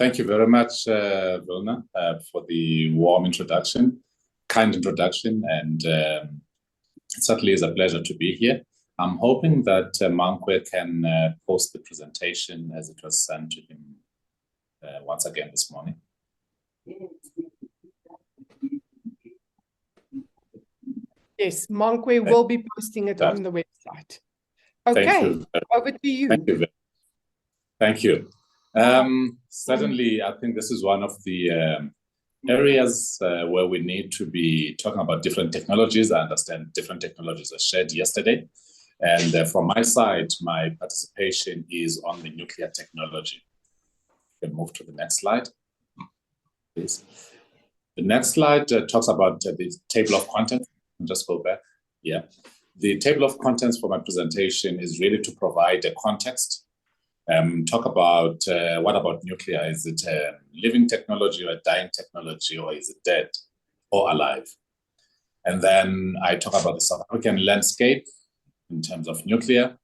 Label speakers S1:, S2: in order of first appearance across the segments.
S1: Thank you very much, Vilna, for the warm introduction, kind introduction, and it certainly is a pleasure to be here. I'm hoping that Mankwe can post the presentation as it was sent to him once again this morning.
S2: Yes, Mankwe will be posting it on the website. Okay, over to you.
S1: Thank you. Thank you. Certainly, I think this is one of the areas where we need to be talking about different technologies. I understand different technologies were shared yesterday. And from my side, my participation is on the nuclear technology. You can move to the next slide, please. The next slide talks about the table of contents. Just go back. Yeah. The table of contents for my presentation is really to provide a context. Talk about what about nuclear? Is it a living technology or a dying technology, or is it dead or alive? And then I talk about the South African landscape in terms of nuclear,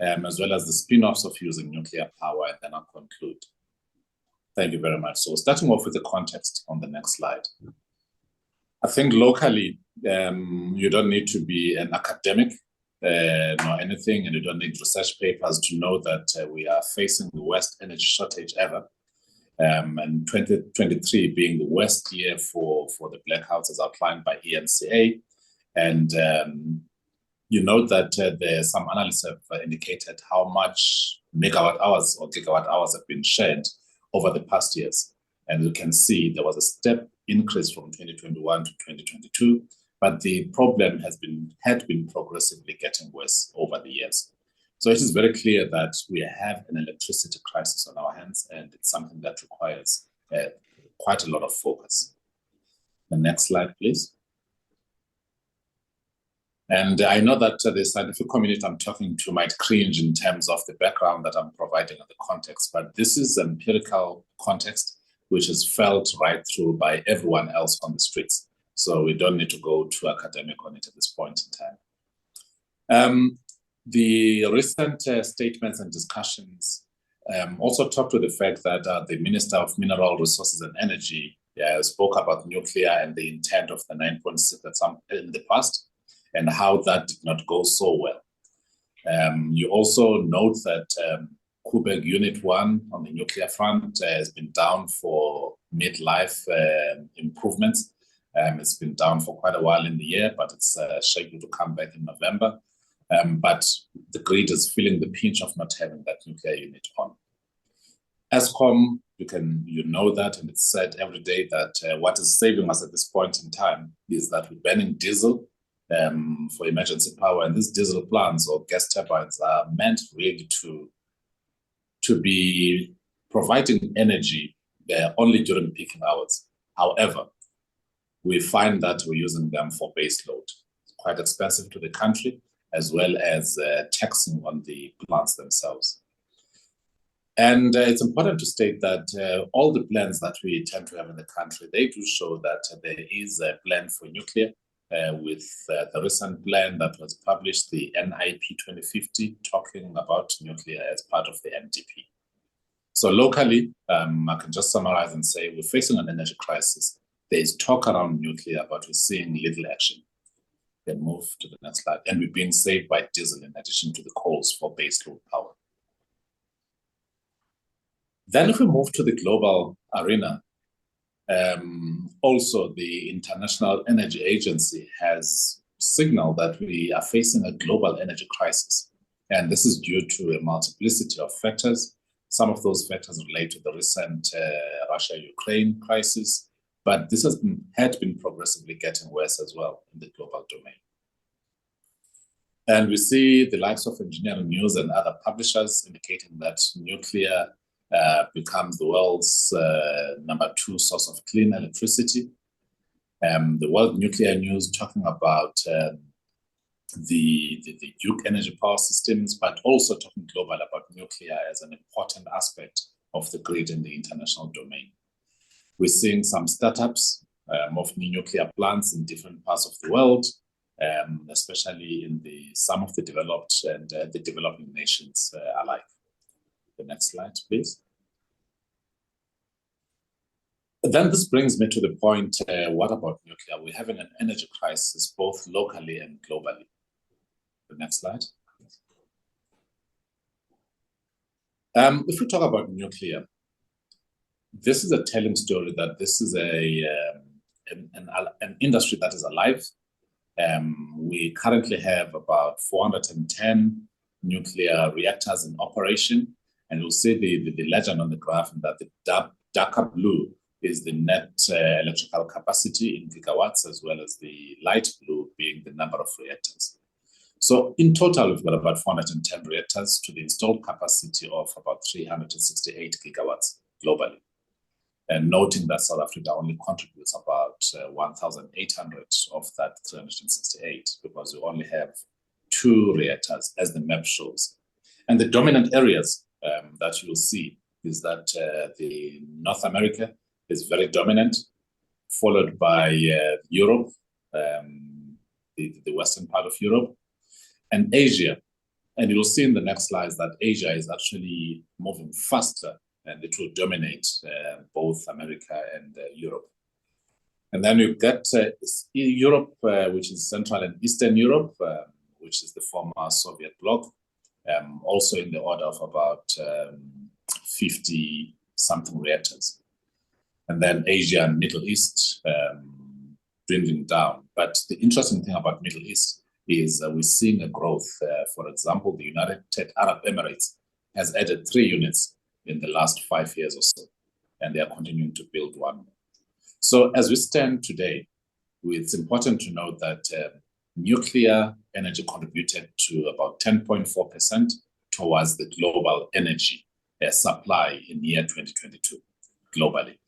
S1: as well as the spin-offs of using nuclear power, and then I'll conclude. Thank you very much. So starting off with the context on the next slide. I think locally, you don't need to be an academic nor anything, and you don't need research papers to know that we are facing the worst energy shortage ever. And 2023 being the worst year for the blackouts as outlined by ENCA. And you know that some analysts have indicated how much megawatt hours or gigawatt hours have been shared over the past years. And you can see there was a step increase from 2021 to 2022, but the problem had been progressively getting worse over the years. So it is very clear that we have an electricity crisis on our hands, and it's something that requires quite a lot of focus. The next slide, please. And I know that the scientific community I'm talking to might cringe in terms of the background that I'm providing and the context, but this is empirical context which is felt right through by everyone else on the streets. So we don't need to go too academic on it at this point in time. The recent statements and discussions also talk to the fact that the Minister of Mineral Resources and Energy spoke about nuclear and the intent of the 9.6 in the past, and how that did not go so well. You also note that Kuberg Unit 1 on the nuclear front has been down for midlife improvements. It's been down for quite a while in the year, but it's scheduled to come back in November. But the grid is feeling the pinch of not having that nuclear unit on. Eskom, you know that, and it's said every day that what is saving us at this point in time is that we're burning diesel for emergency power, and these diesel plants or gas turbines are meant really to be providing energy only during peaking hours. However, we find that we're using them for base load. It's quite expensive to the country, as well as taxing on the plants themselves. And it's important to state that all the plans that we tend to have in the country, they do show that there is a plan for nuclear, with the recent plan that was published, the NIP 2050, talking about nuclear as part of the MDP. So locally, I can just summarize and say we're facing an energy crisis. There is talk around nuclear, but we're seeing little action. We can move to the next slide. And we're being saved by diesel in addition to the coals for baseload power. Then if we move to the global arena, also, the International Energy Agency has signaled that we are facing a global energy crisis. And this is due to a multiplicity of factors. Some of those factors relate to the recent Russia-Ukraine crisis, but this had been progressively getting worse as well in the global domain. And we see the likes of Engineering News and other publishers indicating that nuclear becomes the world's #2 source of clean electricity. The World Nuclear News talking about the Duke energy power systems, but also talking global about nuclear as an important aspect of the grid in the international domain. We're seeing some startups of new nuclear plants in different parts of the world, especially in some of the developed and the developing nations alike. The next slide, please. Then this brings me to the point, what about nuclear? We're having an energy crisis, both locally and globally. The next slide. If we talk about nuclear, this is a telling story that this is an industry that is alive. We currently have about 410 nuclear reactors in operation, and you'll see the legend on the graph that the darker blue is the net electrical capacity in gigawatts, as well as the light blue being the number of reactors. So in total, we've got about 410 reactors to the installed capacity of about 368 gigawatts globally. And noting that South Africa only contributes about 1,800 of that 368, because we only have 2 reactors, as the map shows. And the dominant areas that you'll see is that the North America is very dominant, followed by Europe, the western part of Europe, and Asia. And you'll see in the next slides that Asia is actually moving faster, and it will dominate both America and Europe. And then you get Europe, which is Central and Eastern Europe, which is the former Soviet bloc, also in the order of about 50-something reactors. And then Asia and Middle East dwindling down. But the interesting thing about Middle East is we're seeing a growth. For example, the United Arab Emirates has added 3 units in the last 5 years or so, and they are continuing to build one. So as we stand today, it's important to note that nuclear energy contributed to about 10.4% towards the global energy supply in the year 2022 globally.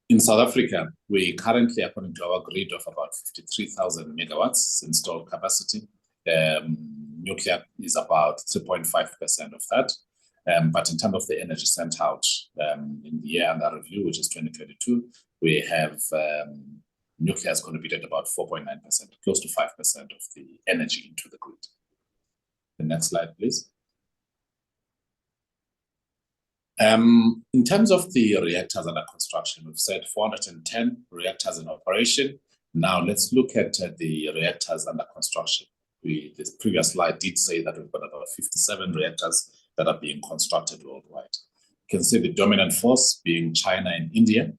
S1: In South Africa, we currently, according to our grid, of about 53,000 megawatts installed capacity. Nuclear is about 3.5% of that. But in terms of the energy sent out in the year under review, which is 2022, we have nuclear has contributed about 4.9%, close to 5% of the energy into the grid. The next slide, please. In terms of the reactors under construction, we've said 410 reactors in operation. Now let's look at the reactors under construction. This previous slide did say that we've got about 57 reactors that are being constructed worldwide. You can see the dominant force being China and India,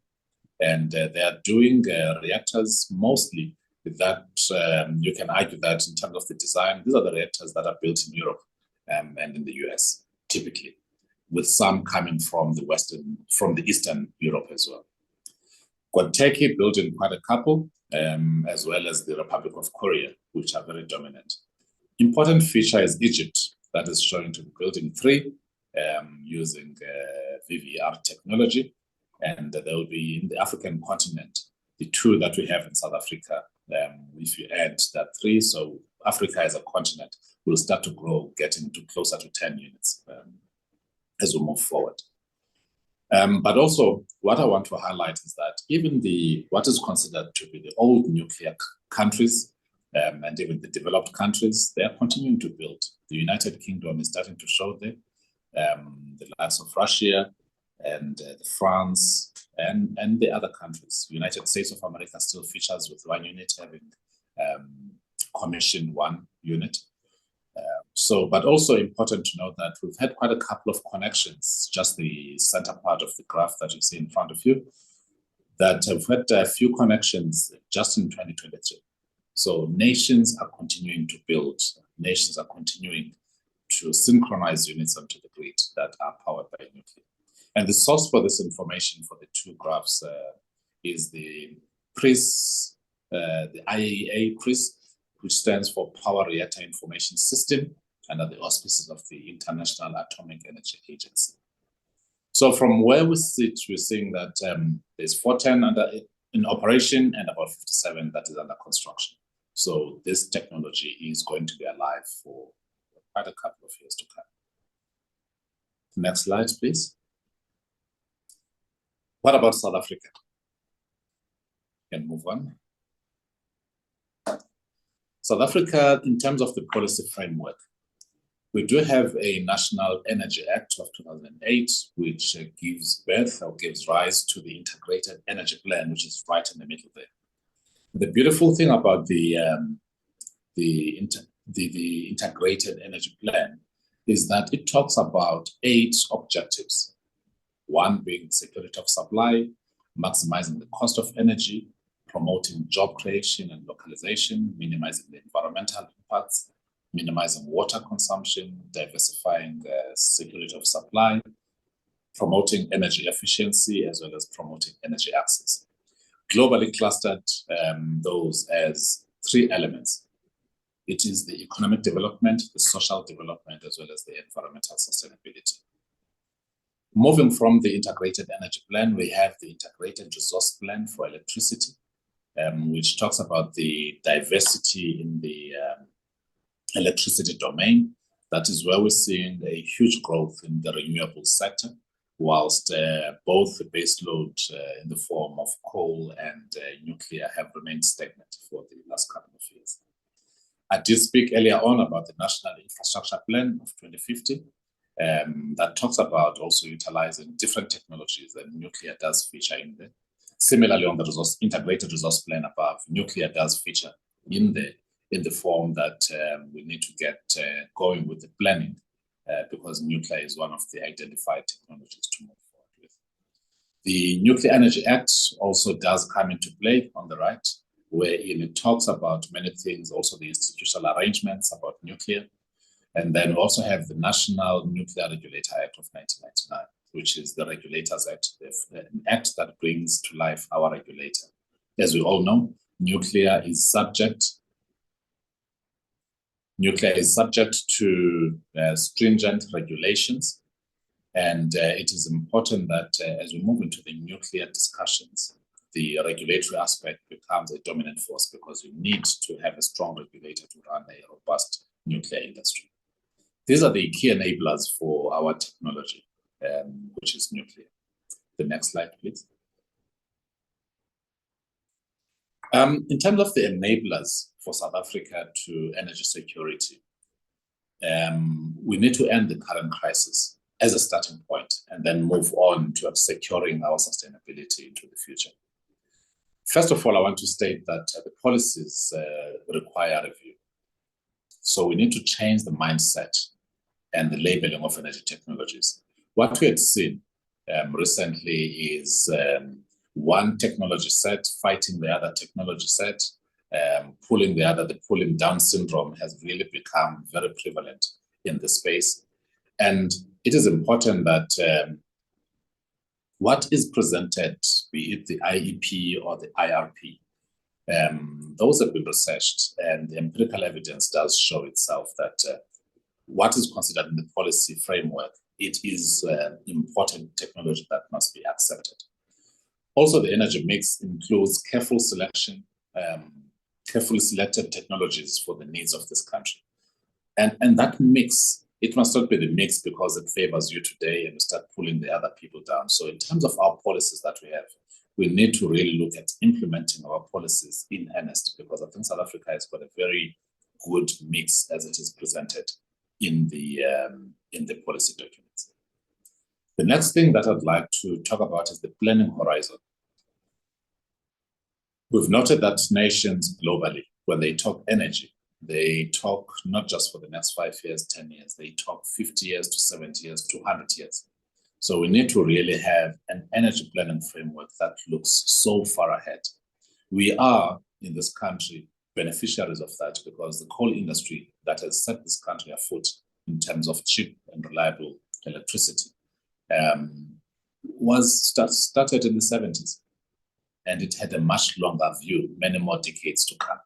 S1: and they are doing reactors mostly that you can argue that in terms of the design, these are the reactors that are built in Europe and in the US, typically, with some coming from the Eastern Europe as well. Got Turkey building quite a couple, as well as the Republic of Korea, which are very dominant. Important feature is Egypt, that is showing to be building 3 using VVER technology. And there will be in the African continent, the 2 that we have in South Africa. If you add that 3, so Africa as a continent will start to grow, getting to closer to 10 units as we move forward. But also, what I want to highlight is that even what is considered to be the old nuclear countries and even the developed countries, they are continuing to build. The United Kingdom is starting to show there, the likes of Russia and France and the other countries. United States of America still features with 1 unit, having commissioned 1 unit. But also important to note that we've had quite a couple of connections, just the center part of the graph that you see in front of you, that have had a few connections just in 2023. So nations are continuing to build, nations are continuing to synchronize units onto the grid that are powered by nuclear. And the source for this information for the 2 graphs is the PRIS, the IAEA PRIS, which stands for Power Reactor Information System, under the auspices of the International Atomic Energy Agency. So from where we sit, we're seeing that there's 410 in operation and about 57 that is under construction. So this technology is going to be alive for quite a couple of years to come. Next slide, please. What about South Africa? You can move on. South Africa, in terms of the policy framework, We do have a National Energy Act of 2008, which gives birth or gives rise to the Integrated Energy Plan, which is right in the middle there. The beautiful thing about the Integrated Energy Plan is that it talks about 8 objectives. One being security of supply, maximizing the cost of energy, promoting job creation and localization, minimizing the environmental impacts, minimizing water consumption, diversifying the security of supply, promoting energy efficiency, as well as promoting energy access. Globally clustered those as 3 elements. It is the economic development, the social development, as well as the environmental sustainability. Moving from the Integrated Energy Plan, we have the Integrated Resource Plan for electricity, which talks about the diversity in the electricity domain. That is where we're seeing a huge growth in the renewable sector, whilst both the base load in the form of coal and nuclear have remained stagnant for the last couple of years. I did speak earlier on about the National Infrastructure Plan of 2050 that talks about also utilizing different technologies, and nuclear does feature in there. Similarly, on the Integrated Resource Plan above, nuclear does feature in the form that we need to get going with the planning because nuclear is one of the identified technologies to move forward with. The Nuclear Energy Act also does come into play on the right, wherein it talks about many things, also the institutional arrangements about nuclear. And then we also have the National Nuclear Regulator Act of 1999, which is the Regulators Act, an act that brings to life our regulator. As we all know, nuclear is subject to stringent regulations. And it is important that as we move into the nuclear discussions, the regulatory aspect becomes a dominant force, because you need to have a strong regulator to run a robust nuclear industry. These are the key enablers for our technology, which is nuclear. The next slide, please. In terms of the enablers for South Africa to energy security, we need to end the current crisis as a starting point and then move on to securing our sustainability into the future. First of all, I want to state that the policies require review. So we need to change the mindset and the labeling of energy technologies. What we had seen recently is one technology set fighting the other technology set, pulling the other. The pulling down syndrome has really become very prevalent in the space. And it is important that what is presented, be it the IEP or the IRP, those have been researched, and the empirical evidence does show itself that what is considered in the policy framework, it is important technology that must be accepted. Also, the energy mix includes carefully selected technologies for the needs of this country. And that mix, it must not be the mix because it favors you today and you start pulling the other people down. So in terms of our policies that we have, we need to really look at implementing our policies in earnest, because I think South Africa has got a very good mix as it is presented in the policy documents. The next thing that I'd like to talk about is the planning horizon. We've noted that nations globally, when they talk energy, they talk not just for the next 5 years, 10 years, they talk 50 years to 70 years to 100 years. So we need to really have an energy planning framework that looks so far ahead. We are, in this country, beneficiaries of that, because the coal industry that has set this country afoot in terms of cheap and reliable electricity was started in the 70s. And it had a much longer view, many more decades to come.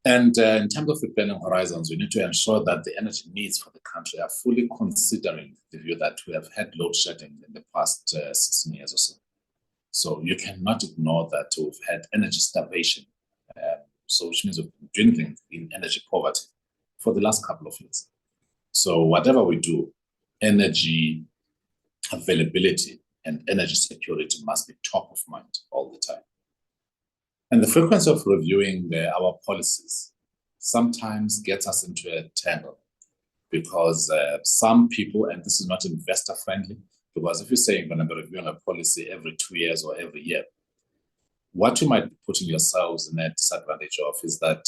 S1: And in terms of the planning horizons, we need to ensure that the energy needs for the country are fully considering the view that we have had load shedding in the past 16 years or so. So you cannot ignore that we've had energy starvation, so which means we've been dwindling in energy poverty for the last couple of years. So whatever we do, energy availability and energy security must be top of mind all the time. And the frequency of reviewing our policies sometimes gets us into a tangle because some people, and this is not investor friendly, because if you're saying you're going to be reviewing a policy every 2 years or every year, what you might be putting yourselves in a disadvantage of is that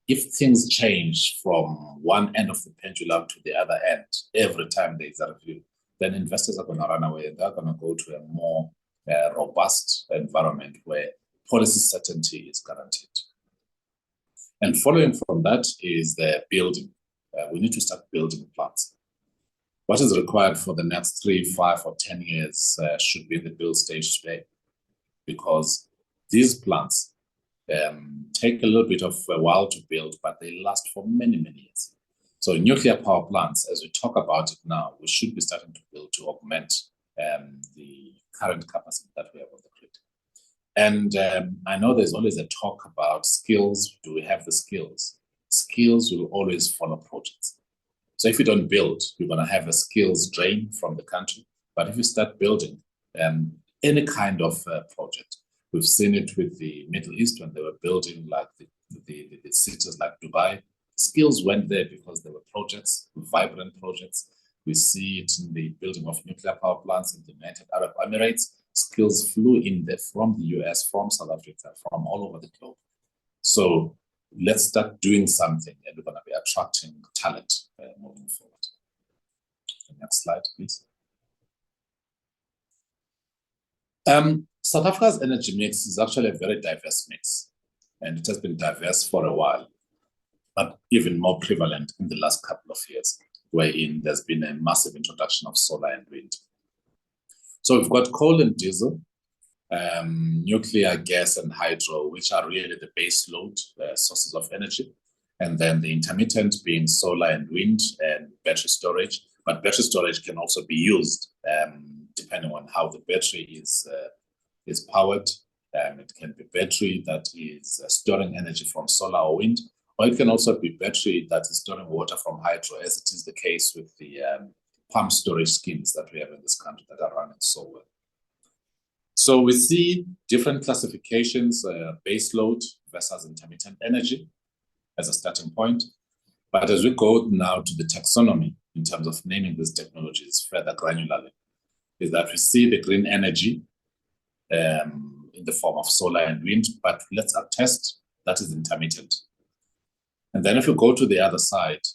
S1: if things change from one end of the pendulum to the other end every time there is a review, then investors are going to run away. They're going to go to a more robust environment where policy certainty is guaranteed. And following from that is the building. We need to start building plants. What is required for the next 3, 5, or 10 years should be in the build stage today, because these plants take a little bit of a while to build, but they last for many, many years. So nuclear power plants, as we talk about it now, we should be starting to build to augment the current capacity that we have on the grid. And I know there's always a talk about skills. Do we have the skills? Skills will always follow projects. So if you don't build, you're going to have a skills drain from the country. But if you start building any kind of project, we've seen it with the Middle East when they were building like the cities like Dubai. Skills went there because there were projects, vibrant projects. We see it in the building of nuclear power plants in the United Arab Emirates. Skills flew in there from the US, from South Africa, from all over the globe. So let's start doing something, and we're going to be attracting talent moving forward. The next slide, please. South Africa's energy mix is actually a very diverse mix, and it has been diverse for a while, but even more prevalent in the last couple of years, wherein there's been a massive introduction of solar and wind. So we've got coal and diesel, nuclear, gas, and hydro, which are really the base load sources of energy. And then the intermittent being solar and wind and battery storage. But battery storage can also be used depending on how the battery is powered. It can be battery that is storing energy from solar or wind, or it can also be battery that is storing water from hydro, as it is the case with the pump storage schemes that we have in this country that are running so well. So we see different classifications, base load versus intermittent energy as a starting point. But as we go now to the taxonomy in terms of naming these technologies further granularly, is that we see the green energy in the form of solar and wind, but let's attest that is intermittent. And then if you go to the other side,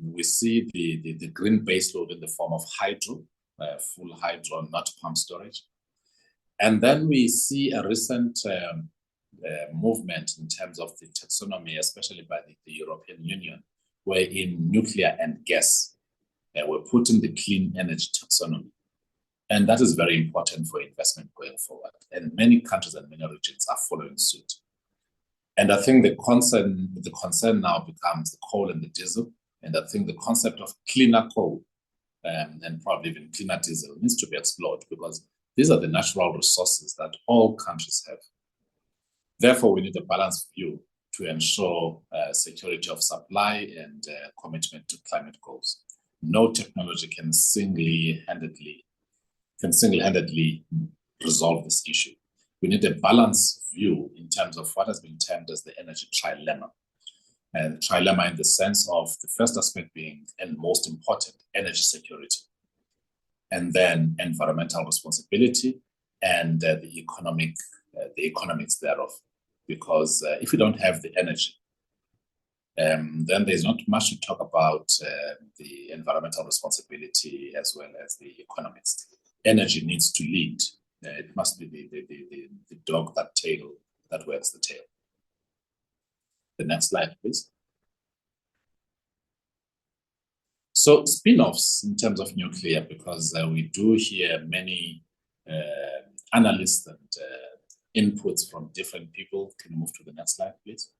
S1: we see the green baseload in the form of hydro, full hydro, not pump storage. And then we see a recent movement in terms of the taxonomy, especially by the European Union, wherein nuclear and gas were put in the clean energy taxonomy. And that is very important for investment going forward. And many countries and many regions are following suit. And I think the concern now becomes the coal and the diesel. And I think the concept of cleaner coal and probably even cleaner diesel needs to be explored, because these are the natural resources that all countries have. Therefore, we need a balanced view to ensure security of supply and commitment to climate goals. No technology can single-handedly resolve this issue. We need a balanced view in terms of what has been termed as the energy trilemma. And trilemma in the sense of the first aspect being, and most important, energy security. And then environmental responsibility and the economics thereof. Because if you don't have the energy, then there's not much to talk about the environmental responsibility as well as the economics. Energy needs to lead. It must be the dog that wags the tail. The next slide, please. So spin-offs in terms of nuclear, because we do hear many analysts and inputs from different people. Can you move to the next slide, please?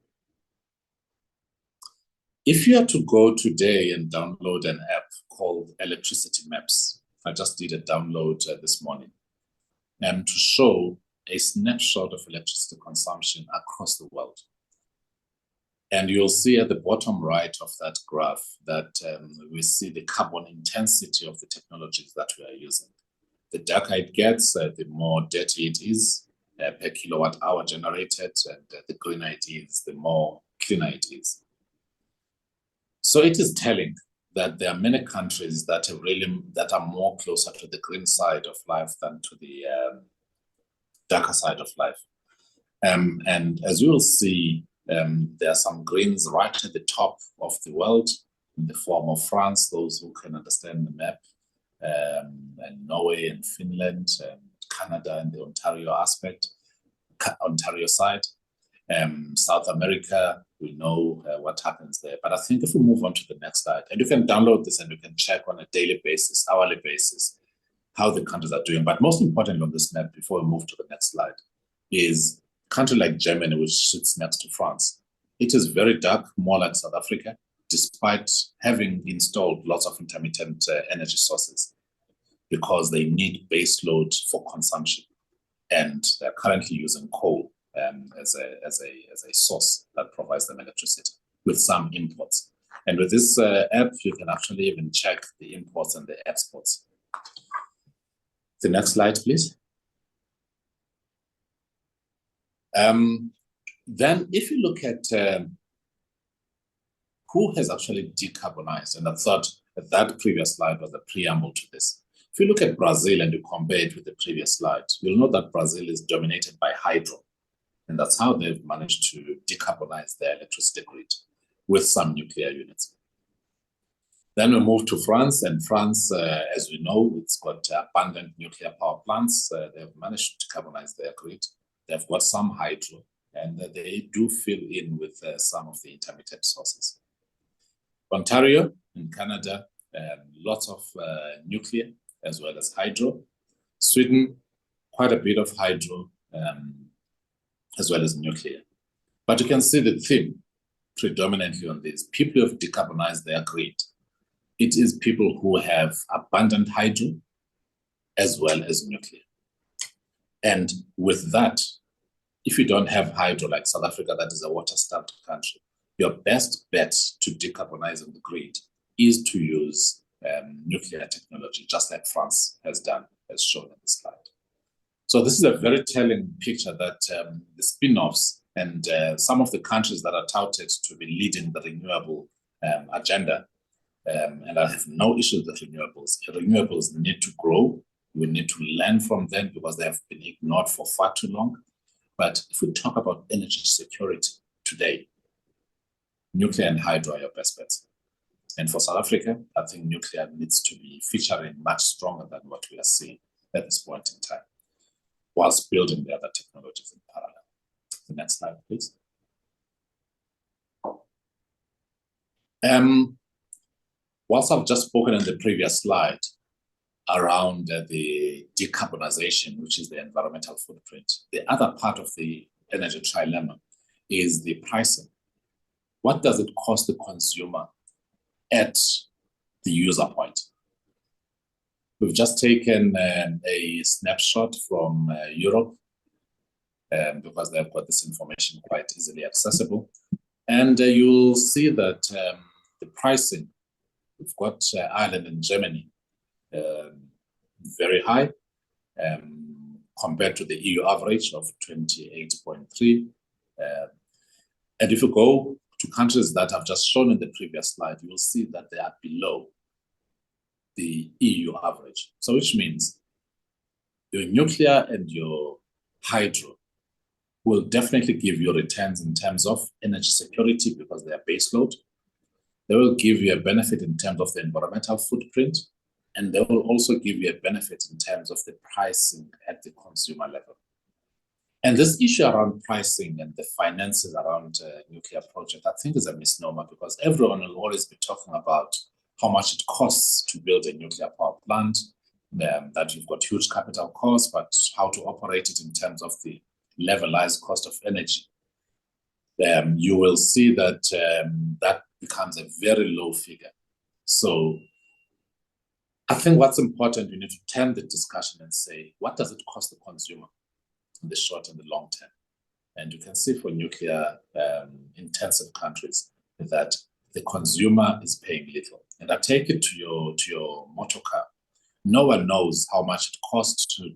S1: If you are to go today and download an app called Electricity Maps, I just did a download this morning, to show a snapshot of electricity consumption across the world. And you'll see at the bottom right of that graph that we see the carbon intensity of the technologies that we are using. The darker it gets, the more dirty it is per kilowatt hour generated, and the greener it is, the more cleaner it is. So it is telling that there are many countries that are more closer to the green side of life than to the darker side of life. And as you will see, there are some greens right at the top of the world in the form of France, those who can understand the map, and Norway and Finland, and Canada and the Ontario Ontario side. South America, we know what happens there. But I think if we move on to the next slide, and you can download this and you can check on a daily basis, hourly basis, how the countries are doing. But most importantly on this map, before we move to the next slide, is a country like Germany, which sits next to France. It is very dark, more like South Africa, despite having installed lots of intermittent energy sources, because they need base load for consumption. And they're currently using coal as a source that provides them electricity with some imports. And with this app, you can actually even check the imports and the exports. The next slide, please. Then if you look at who has actually decarbonized, and I thought that previous slide was the preamble to this. If you look at Brazil and you compare it with the previous slide, you'll know that Brazil is dominated by hydro. And that's how they've managed to decarbonize their electricity grid with some nuclear units. Then we move to France, and France, as we know, it's got abundant nuclear power plants. They've managed to decarbonize their grid. They've got some hydro, and they do fill in with some of the intermittent sources. Ontario in Canada, lots of nuclear as well as hydro. Sweden, quite a bit of hydro as well as nuclear. But you can see the theme predominantly on this. People who have decarbonized their grid. It is people who have abundant hydro as well as nuclear. And with that, if you don't have hydro like South Africa, that is a water-starved country, your best bet to decarbonize on the grid is to use nuclear technology, just like France has done, as shown in the slide. So this is a very telling picture that the spin-offs and some of the countries that are touted to be leading the renewable agenda, and I have no issue with renewables. Renewables need to grow. We need to learn from them because they have been ignored for far too long. But if we talk about energy security today, nuclear and hydro are your best bets. And for South Africa, I think nuclear needs to be featuring much stronger than what we are seeing at this point in time, whilst building the other technologies in parallel. The next slide, please. Whilst I've just spoken in the previous slide around the decarbonization, which is the environmental footprint, the other part of the energy trilemma is the pricing. What does it cost the consumer at the user point? We've just taken a snapshot from Europe because they've got this information quite easily accessible. And you'll see that the pricing, we've got Ireland and Germany very high compared to the EU average of 28.3. And if you go to countries that I've just shown in the previous slide, you will see that they are below the EU average. So which means your nuclear and your hydro will definitely give you returns in terms of energy security because they are baseload. They will give you a benefit in terms of the environmental footprint, and they will also give you a benefit in terms of the pricing at the consumer level. And this issue around pricing and the finances around nuclear project, I think is a misnomer because everyone will always be talking about how much it costs to build a nuclear power plant, that you've got huge capital costs, but how to operate it in terms of the levelized cost of energy. You will see that that becomes a very low figure. So I think what's important, you need to turn the discussion and say, what does it cost the consumer in the short and the long term? And you can see for nuclear intensive countries that the consumer is paying little. And I take it to your motor car. No one knows how much it costs to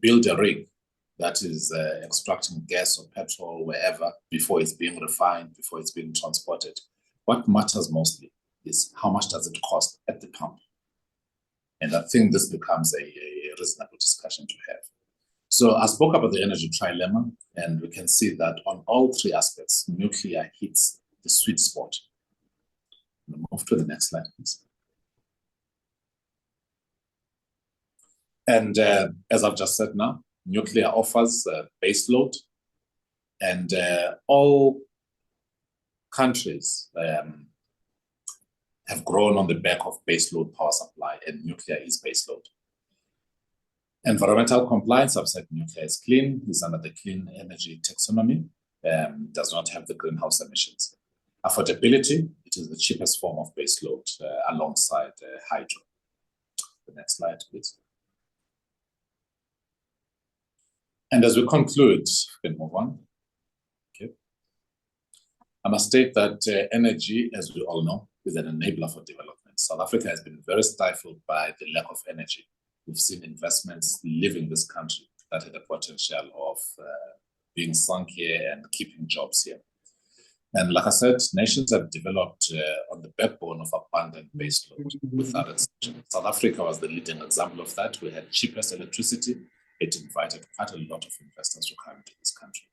S1: build a rig that is extracting gas or petrol wherever before it's being refined, before it's being transported. what matters mostly is how much does it cost at the pump? And I think this becomes a reasonable discussion to have. So I spoke about the energy trilemma, and we can see that on all three aspects, nuclear hits the sweet spot. We'll move to the next slide, please. And as I've just said now, nuclear offers base load, and all countries have grown on the back of baseload power supply, and nuclear is baseload. Environmental compliance, I've said nuclear is clean, is under the clean energy taxonomy, does not have the greenhouse emissions. Affordability, it is the cheapest form of baseload alongside hydro. The next slide, please. And as we conclude, we can move on. Okay. I must state that energy, as we all know, is an enabler for development. South Africa has been very stifled by the lack of energy. We've seen investments leaving this country that had the potential of being sunk here and keeping jobs here. And like I said, nations have developed on the backbone of abundant baseload without exception. South Africa was the leading example of that. We had cheapest electricity. It invited quite a lot of investors to come to this country.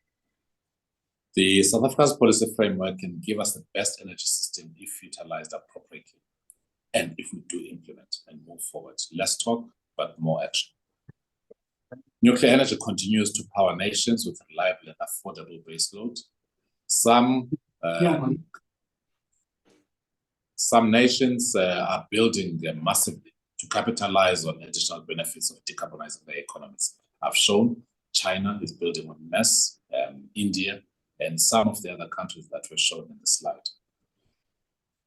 S1: The South Africa's policy framework can give us the best energy system if utilized appropriately and if we do implement and move forward. Less talk, but more action. Nuclear energy continues to power nations with reliable and affordable baseload. Some nations are building massively to capitalize on additional benefits of decarbonizing their economies. I've shown China is building on mass, India, and some of the other countries that were shown in the slide.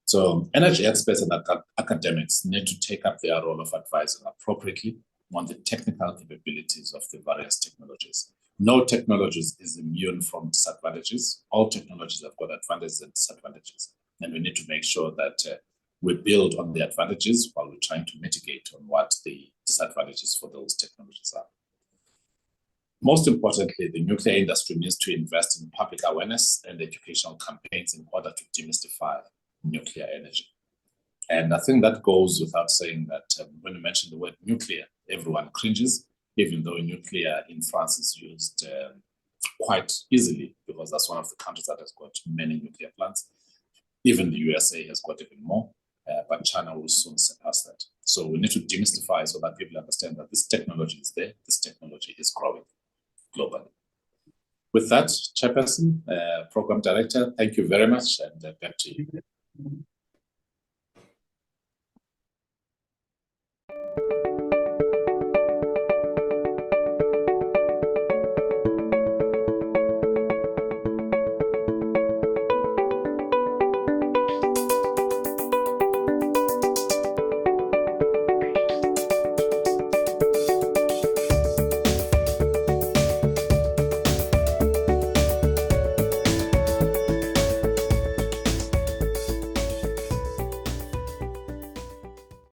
S1: So energy experts and academics need to take up their role of advising appropriately on the technical capabilities of the various technologies. No technology is immune from disadvantages. All technologies have got advantages and disadvantages. And we need to make sure that we build on the advantages while we're trying to mitigate on what the disadvantages for those technologies are. Most importantly, the nuclear industry needs to invest in public awareness and educational campaigns in order to demystify nuclear energy. And I think that goes without saying that when you mention the word nuclear, everyone cringes, even though nuclear in France is used quite easily because that's one of the countries that has got many nuclear plants. Even the USA has got even more, but China will soon surpass that. So we need to demystify so that people understand that this technology is there, this technology is growing globally. With that, Chairperson, Program Director, thank you very much, and back to you.